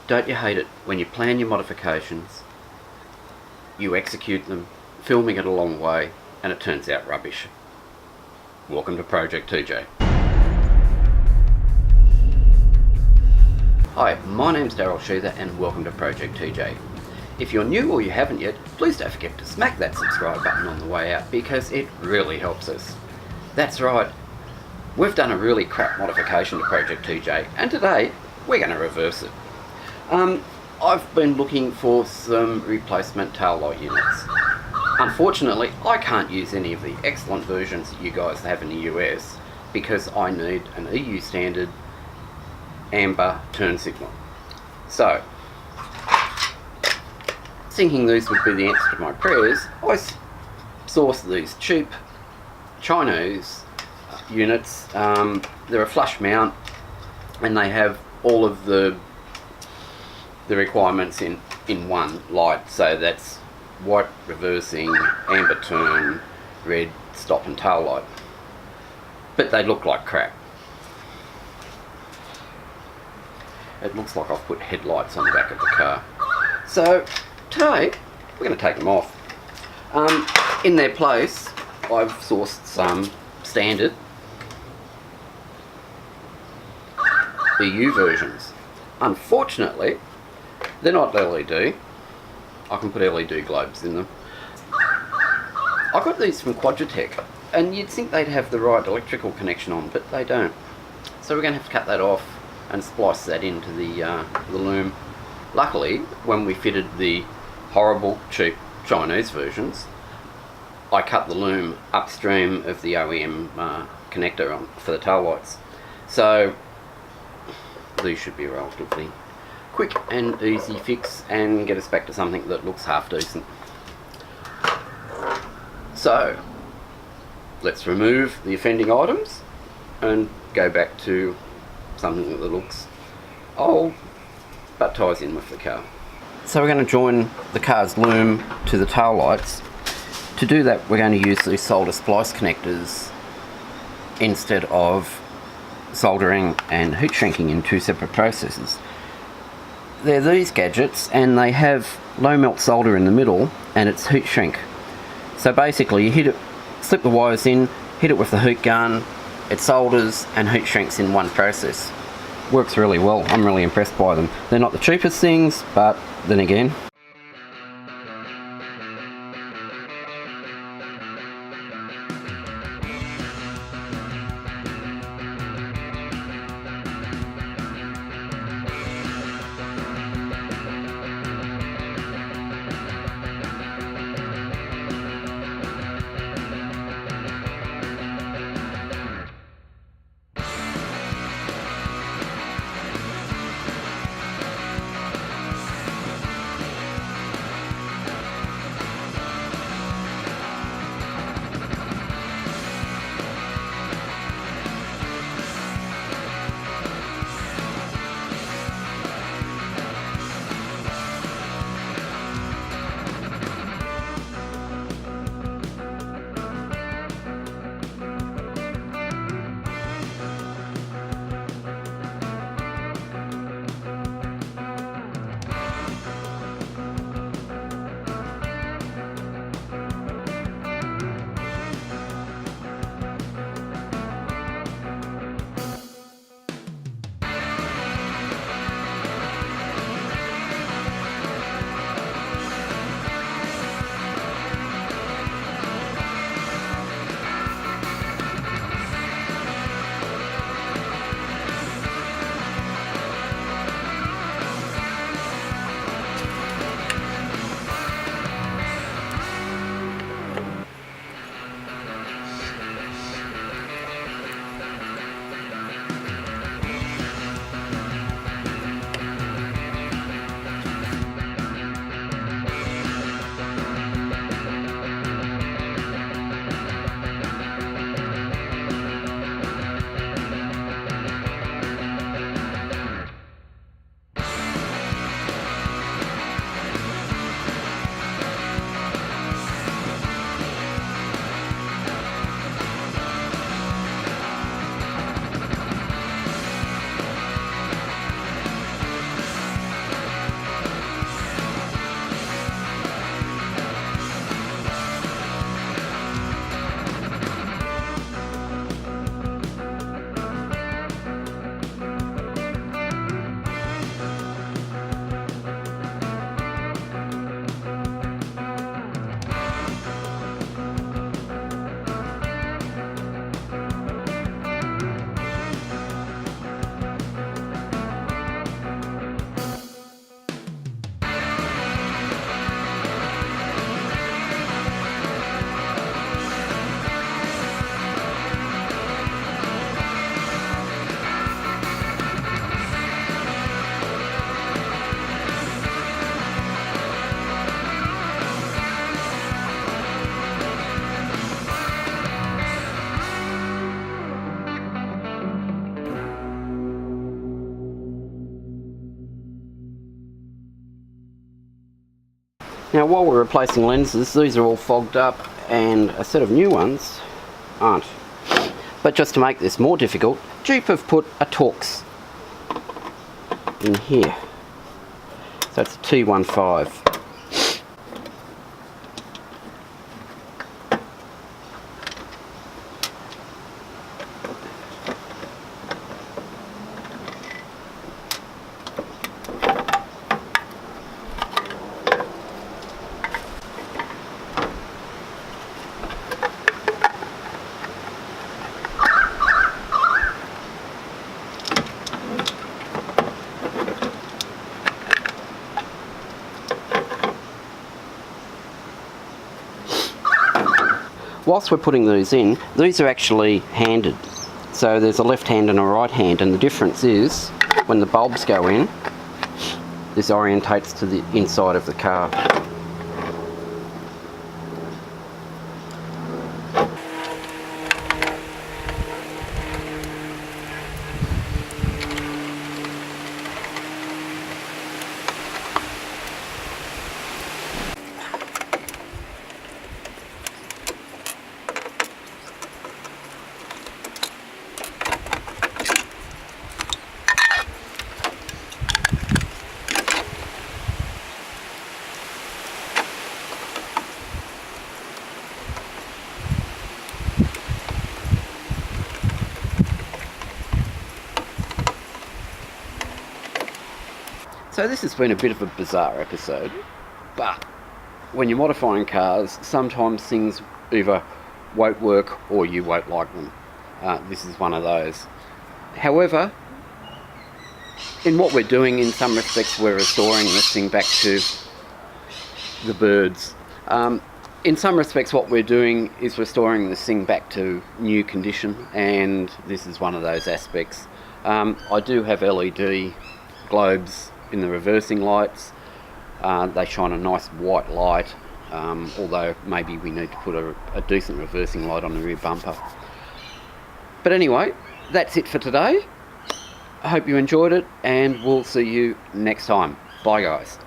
Don't you hate it when you plan your modifications, you execute them, filming it a long way, and it turns out rubbish? Welcome to Project TJ. Hi, my name's Daryl Sheether and welcome to Project TJ. If you're new or you haven't yet, please don't forget to smack that subscribe button on the way out because it really helps us. That's right, we've done a really crap modification to Project TJ and today we're going to reverse it. I've been looking for some replacement taillight units. Unfortunately, I can't use any of the excellent versions that you guys have in the US because I need an EU standard amber turn signal. So, thinking these would be the answer to my prayers, I sourced these cheap Chinese units. They're a flush mount and they have all of the requirements in one light. So that's white reversing, amber turn, red stop and tail light. But they look like crap. It looks like I've put headlights on the back of the car. So today we're going to take them off. In their place I've sourced some standard EU versions. Unfortunately they're not LED. I can put LED globes in them. I got these from Quadratech and you'd think they'd have the right electrical connection on, but they don't. So we're going to have to cut that off and splice that into the loom. Luckily, when we fitted the horrible cheap Chinese versions, I cut the loom upstream of the OEM connector on for the tail lights. So these should be relatively quick and easy fix and get us back to something that looks half decent. So let's remove the offending items and go back to something that looks old but ties in with the car. So we're going to join the car's loom to the tail lights. To do that we're going to use these solder splice connectors instead of soldering and heat shrinking in two separate processes. They're these gadgets and they have low melt solder in the middle and it's heat shrink. So basically you hit it, slip the wires in, hit it with the heat gun, it solders and heat shrinks in one process. Works really well. I'm really impressed by them. They're not the cheapest things, but then again, Now while we're replacing lenses, these are all fogged up and a set of new ones aren't. But just to make this more difficult, Jeep have put a Torx in here. So it's a T15. Whilst we're putting these in, these are actually handed. So there's a left hand and a right hand, and the difference is when the bulbs go in, this orientates to the inside of the car. So this has been a bit of a bizarre episode, but when you're modifying cars, sometimes things either won't work or you won't like them. This is one of those. However, in what we're doing, in some respects, we're restoring this thing back to the birds. In some respects, what we're doing is restoring this thing back to new condition, and this is one of those aspects. I do have LED globes in the reversing lights. They shine a nice white light, although maybe we need to put a decent reversing light on the rear bumper. But anyway, that's it for today. I hope you enjoyed it, and we'll see you next time. Bye guys.